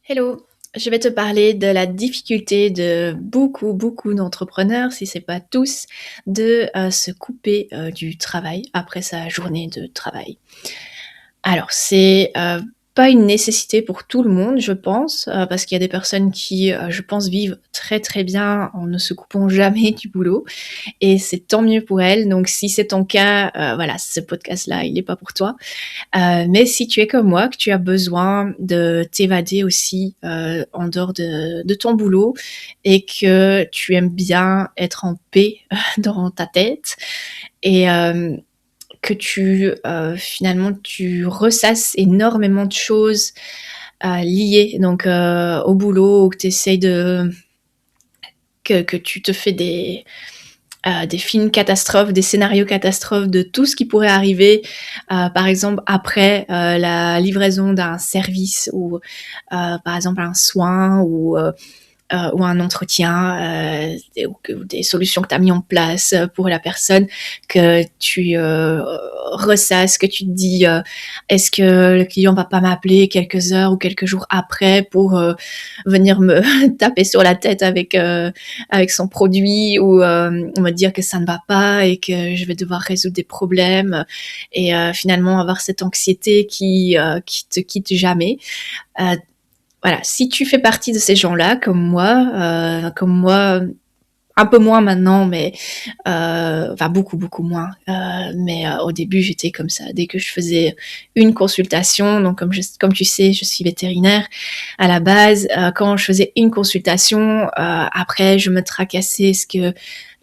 Hello, je vais te parler de la difficulté de beaucoup d'entrepreneurs, si c'est pas tous, de se couper du travail après sa journée de travail. Alors c'est, pas une nécessité pour tout le monde, je pense, parce qu'il y a des personnes qui, je pense, vivent très bien en ne se coupant jamais du boulot et c'est tant mieux pour elles. Donc si c'est ton cas, voilà, ce podcast-là, il est pas pour toi. Mais si tu es comme moi, que tu as besoin de t'évader aussi en dehors de ton boulot et que tu aimes bien être en paix dans ta tête et que finalement tu ressasses énormément de choses liées donc au boulot ou que tu essayes que tu te fais des films catastrophes, des scénarios catastrophes de tout ce qui pourrait arriver, par exemple après la livraison d'un service ou par exemple un soin ou un entretien, ou des solutions que tu as mis en place pour la personne, que tu ressasses, que tu te dis est-ce que le client va pas m'appeler quelques heures ou quelques jours après pour venir me taper sur la tête avec son produit ou me dire que ça ne va pas et que je vais devoir résoudre des problèmes et finalement avoir cette anxiété qui te quitte jamais. Euh, voilà, si tu fais partie de ces gens-là, comme moi, un peu moins maintenant, mais enfin beaucoup moins. Mais au début, j'étais comme ça. Dès que je faisais une consultation, donc comme tu sais, je suis vétérinaire à la base. Quand je faisais une consultation, après, je me tracassais ce que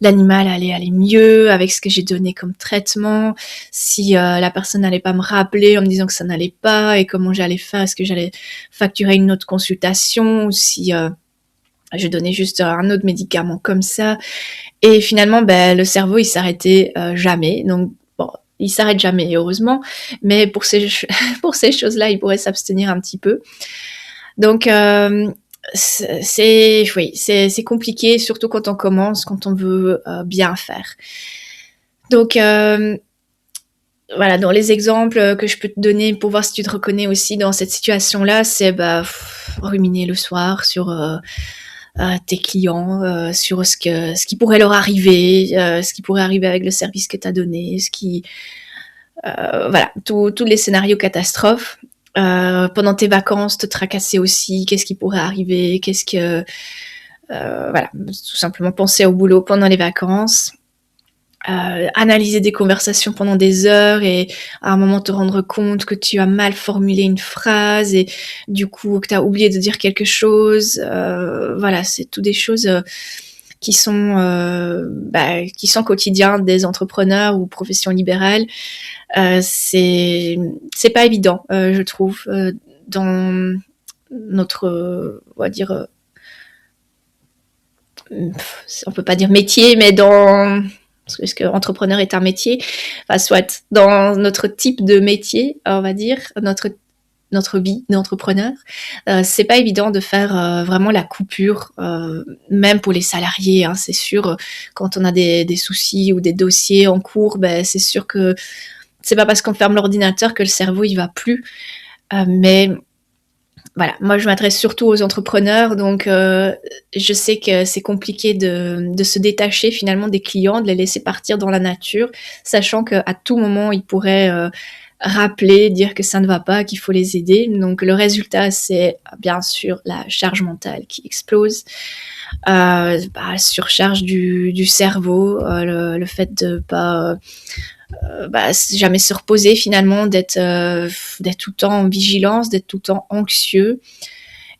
l'animal allait aller mieux avec ce que j'ai donné comme traitement, si la personne n'allait pas me rappeler en me disant que ça n'allait pas et comment j'allais faire, est-ce que j'allais facturer une autre consultation ou si je donnais juste un autre médicament comme ça. Et finalement, ben, le cerveau, il s'arrêtait jamais. Donc, bon, il s'arrête jamais, heureusement. Mais pour pour ces choses-là, il pourrait s'abstenir un petit peu. Donc, c'est compliqué, surtout quand on commence, quand on veut bien faire. Donc, voilà, dans les exemples que je peux te donner pour voir si tu te reconnais aussi dans cette situation-là, c'est ruminer le soir sur tes clients, sur ce qui pourrait leur arriver, ce qui pourrait arriver avec le service que tu as donné, voilà, tous les scénarios catastrophes. Pendant tes vacances, te tracasser aussi, qu'est-ce qui pourrait arriver, voilà, tout simplement penser au boulot pendant les vacances. Analyser des conversations pendant des heures et à un moment te rendre compte que tu as mal formulé une phrase et du coup que tu as oublié de dire quelque chose. Voilà, c'est tout des choses qui sont quotidiens des entrepreneurs ou professions libérales. C'est pas évident, je trouve, dans notre, on va dire, on peut pas dire métier, mais dans parce que entrepreneur est un métier, enfin soit dans notre type de métier, on va dire, notre vie d'entrepreneur, c'est pas évident de faire vraiment la coupure, même pour les salariés, hein, c'est sûr. Quand on a des soucis ou des dossiers en cours, ben c'est sûr que c'est pas parce qu'on ferme l'ordinateur que le cerveau il va plus. Mais voilà, moi je m'adresse surtout aux entrepreneurs, donc je sais que c'est compliqué de se détacher finalement des clients, de les laisser partir dans la nature, sachant qu'à tout moment ils pourraient rappeler, dire que ça ne va pas, qu'il faut les aider. Donc le résultat c'est bien sûr la charge mentale qui explose, surcharge du cerveau, le fait de pas jamais se reposer finalement, d'être tout le temps en vigilance, d'être tout le temps anxieux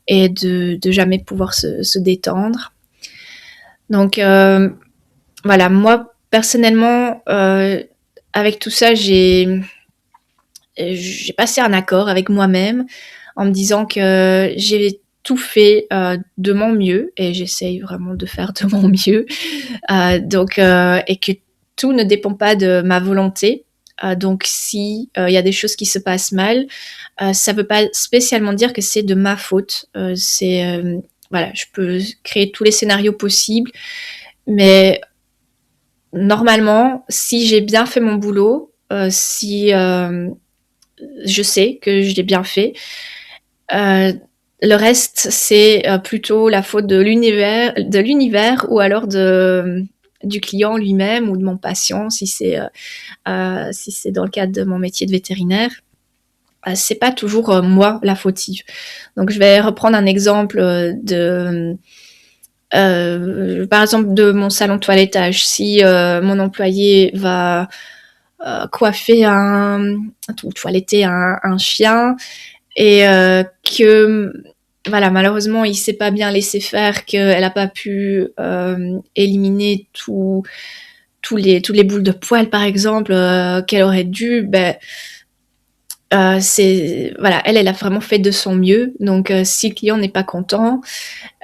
et de jamais pouvoir se détendre. Donc voilà, moi personnellement, avec tout ça, j'ai passé un accord avec moi-même en me disant que j'ai tout fait de mon mieux et j'essaye vraiment de faire de mon mieux. Et que tout ne dépend pas de ma volonté. Donc si il y a des choses qui se passent mal, ça veut pas spécialement dire que c'est de ma faute. Voilà, je peux créer tous les scénarios possibles, mais normalement, si j'ai bien fait mon boulot, si je sais que je l'ai bien fait, euh, le reste, c'est plutôt la faute de l'univers ou alors du client lui-même ou de mon patient si c'est dans le cadre de mon métier de vétérinaire. C'est pas toujours moi la fautive. Donc je vais reprendre un exemple par exemple de mon salon de toilettage. Si mon employé va coiffer ou toiletter un chien et que voilà, malheureusement il s'est pas bien laissé faire, qu'elle a pas pu éliminer tous les boules de poils par exemple qu'elle aurait dû, c'est voilà, elle a vraiment fait de son mieux. Donc si le client n'est pas content,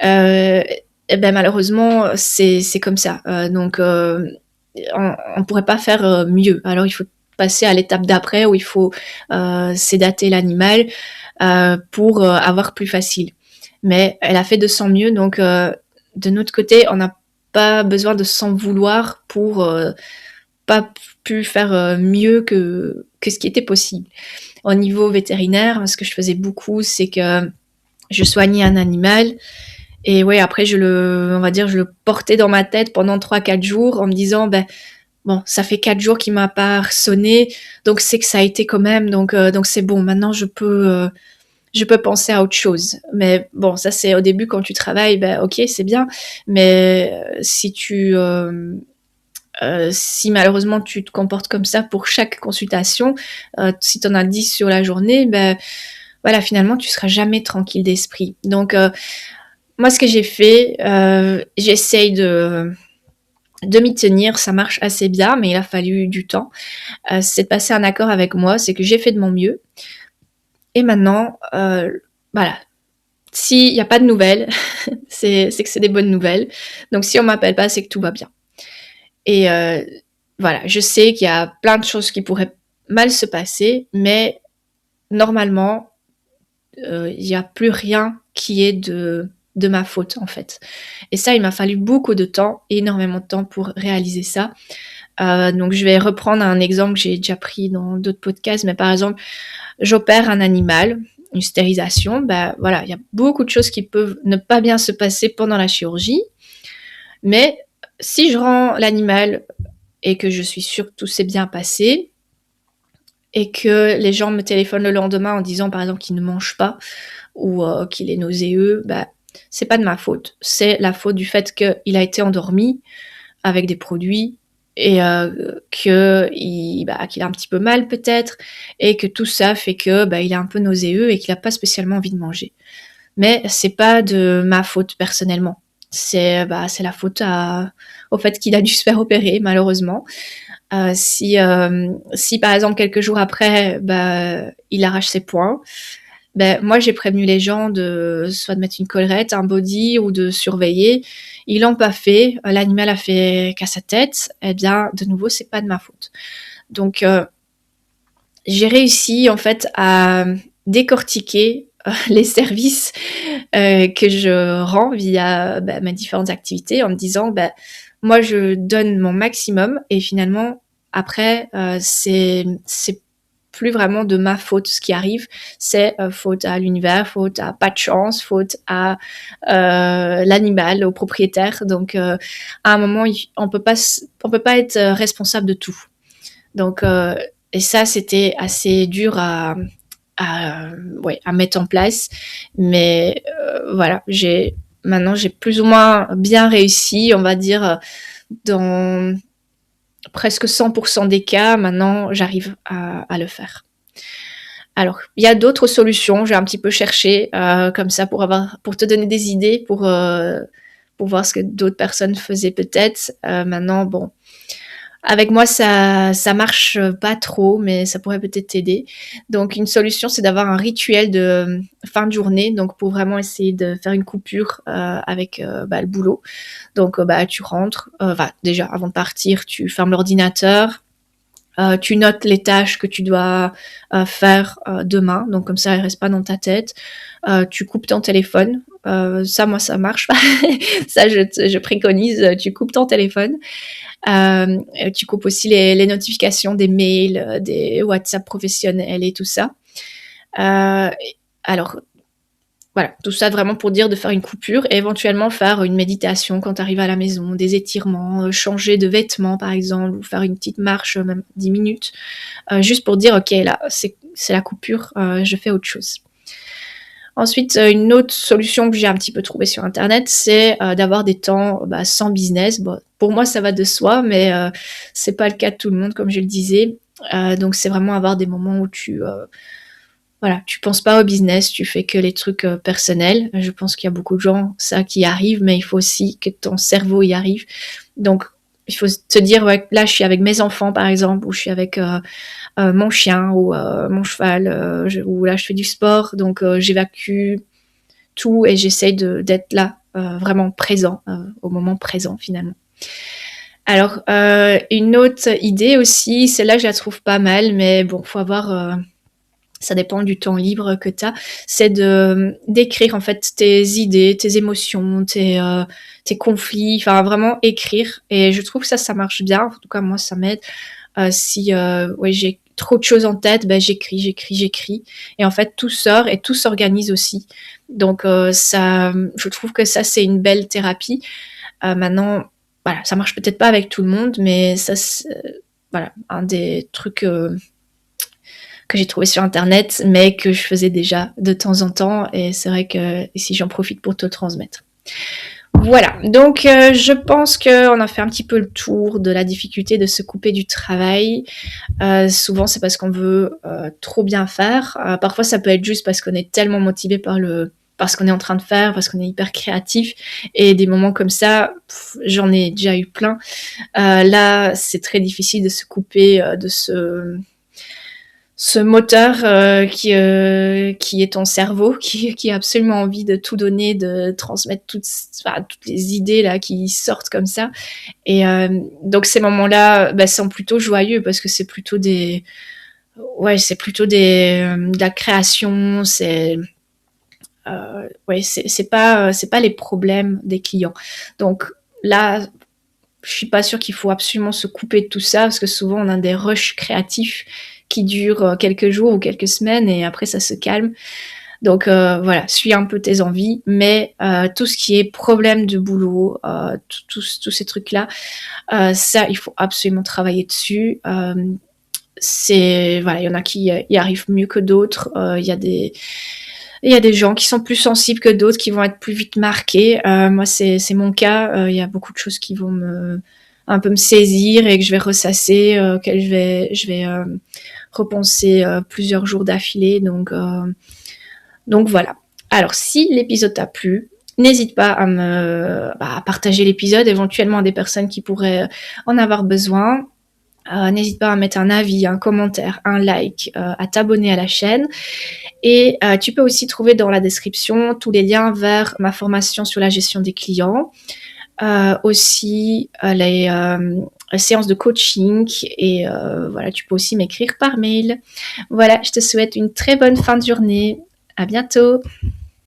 et ben malheureusement c'est comme ça. Donc on pourrait pas faire mieux. Alors il faut passer à l'étape d'après où il faut sédater l'animal pour avoir plus facile. Mais elle a fait de son mieux, donc de notre côté, on n'a pas besoin de s'en vouloir pour pas pu faire mieux que ce qui était possible. Au niveau vétérinaire, ce que je faisais beaucoup, c'est que je soignais un animal et ouais, après je le portais dans ma tête pendant 3-4 jours en me disant bon, ça fait 4 jours qu'il m'a pas sonné, donc c'est que ça a été quand même, donc c'est bon, maintenant je peux penser à autre chose. Mais bon, ça c'est au début quand tu travailles, ok, c'est bien, mais si malheureusement tu te comportes comme ça pour chaque consultation, si tu en as 10 sur la journée, voilà, finalement tu seras jamais tranquille d'esprit. Donc moi ce que j'ai fait, j'essaye de m'y tenir, ça marche assez bien, mais il a fallu du temps. C'est de passer un accord avec moi, c'est que j'ai fait de mon mieux. Et maintenant, voilà, s'il n'y a pas de nouvelles, c'est que c'est des bonnes nouvelles. Donc si on m'appelle pas, c'est que tout va bien. Et voilà, je sais qu'il y a plein de choses qui pourraient mal se passer, mais normalement, il n'y a plus rien qui est de ma faute en fait. Et ça, il m'a fallu beaucoup de temps, énormément de temps pour réaliser ça. Donc je vais reprendre un exemple que j'ai déjà pris dans d'autres podcasts, mais par exemple, j'opère un animal, une stérilisation, voilà, il y a beaucoup de choses qui peuvent ne pas bien se passer pendant la chirurgie, mais si je rends l'animal et que je suis sûre que tout s'est bien passé, et que les gens me téléphonent le lendemain en disant par exemple qu'il ne mange pas ou qu'il est nauséeux, c'est pas de ma faute. C'est la faute du fait qu'il a été endormi avec des produits et qu'il a un petit peu mal peut-être et que tout ça fait que il est un peu nauséeux et qu'il n'a pas spécialement envie de manger. Mais c'est pas de ma faute personnellement. C'est la faute au fait qu'il a dû se faire opérer malheureusement. Si par exemple quelques jours après il arrache ses poings, moi j'ai prévenu les gens de soit de mettre une collerette, un body ou de surveiller. Ils l'ont pas fait, l'animal a fait qu'à sa tête, eh bien de nouveau c'est pas de ma faute. Donc j'ai réussi en fait à décortiquer les services que je rends via mes différentes activités en me disant moi je donne mon maximum et finalement après c'est plus vraiment de ma faute ce qui arrive, c'est faute à l'univers, faute à pas de chance, faute à l'animal, au propriétaire. Donc à un moment on peut pas être responsable de tout. Donc et ça c'était assez dur à mettre en place, mais voilà, maintenant j'ai plus ou moins bien réussi, on va dire dans presque 100% des cas, maintenant j'arrive à le faire. Alors, il y a d'autres solutions, j'ai un petit peu cherché comme ça pour te donner des idées, pour voir ce que d'autres personnes faisaient peut-être. Maintenant, bon, avec moi ça marche pas trop, mais ça pourrait peut-être t'aider. Donc une solution, c'est d'avoir un rituel de fin de journée, donc pour vraiment essayer de faire une coupure avec le boulot. Donc tu rentres, déjà avant de partir, tu fermes l'ordinateur. Tu notes les tâches que tu dois faire demain, donc comme ça elles restent pas dans ta tête. Tu coupes ton téléphone, ça moi ça marche pas. Ça je préconise, tu coupes ton téléphone. Tu coupes aussi les notifications des mails, des WhatsApp professionnels et tout ça. Alors voilà, tout ça vraiment pour dire de faire une coupure et éventuellement faire une méditation quand tu arrives à la maison, des étirements, changer de vêtements par exemple, ou faire une petite marche, même 10 minutes, juste pour dire ok là c'est la coupure, je fais autre chose. Ensuite, une autre solution que j'ai un petit peu trouvée sur internet, c'est d'avoir des temps sans business. Bon, pour moi ça va de soi, mais c'est pas le cas de tout le monde comme je le disais. Donc c'est vraiment avoir des moments où tu penses pas au business, tu fais que les trucs personnels. Je pense qu'il y a beaucoup de gens ça qui arrivent, mais il faut aussi que ton cerveau y arrive. Donc il faut te dire ouais, là je suis avec mes enfants par exemple, ou je suis avec mon chien ou mon cheval, ou là je fais du sport, donc j'évacue tout et j'essaye d'être là, vraiment présent, au moment présent finalement. Alors une autre idée aussi, celle-là je la trouve pas mal, mais bon, faut avoir ça dépend du temps libre que tu as, c'est d'écrire en fait tes idées, tes émotions, tes conflits, enfin vraiment écrire. Et je trouve que ça marche bien. En tout cas, moi, ça m'aide. Si j'ai trop de choses en tête, j'écris. Et en fait, tout sort et tout s'organise aussi. Donc je trouve que ça, c'est une belle thérapie. Maintenant, voilà, ça marche peut-être pas avec tout le monde, mais ça, c'est, voilà, un des trucs que j'ai trouvé sur internet, mais que je faisais déjà de temps en temps, et c'est vrai que ici j'en profite pour te transmettre. Voilà, donc je pense qu'on a fait un petit peu le tour de la difficulté de se couper du travail. Souvent c'est parce qu'on veut trop bien faire. Parfois ça peut être juste parce qu'on est tellement motivé par ce qu'on est en train de faire, parce qu'on est hyper créatif, et des moments comme ça, j'en ai déjà eu plein. Là, c'est très difficile de se couper de ce moteur qui est ton cerveau, qui a absolument envie de tout donner, de transmettre toutes les idées là qui sortent comme ça. Et donc ces moments-là sont plutôt joyeux parce que c'est plutôt de la création, c'est pas les problèmes des clients. Donc là, je suis pas sûre qu'il faut absolument se couper de tout ça parce que souvent on a des rushs créatifs qui durent quelques jours ou quelques semaines et après ça se calme. Donc voilà, suis un peu tes envies, mais tout ce qui est problème de boulot, tous ces trucs-là, ça il faut absolument travailler dessus. Il y en a qui y arrivent mieux que d'autres. Il y a des gens qui sont plus sensibles que d'autres, qui vont être plus vite marqués. Moi, c'est mon cas. Il y a beaucoup de choses qui vont un peu me saisir et que je vais ressasser, que je vais repenser plusieurs jours d'affilée. Donc voilà. Alors, si l'épisode t'a plu, n'hésite pas à partager l'épisode éventuellement à des personnes qui pourraient en avoir besoin. N'hésite pas à mettre un avis, un commentaire, un like, à t'abonner à la chaîne. Et tu peux aussi trouver dans la description tous les liens vers ma formation sur la gestion des clients, aussi les séances de coaching, et voilà, tu peux aussi m'écrire par mail. Voilà, je te souhaite une très bonne fin de journée. À bientôt.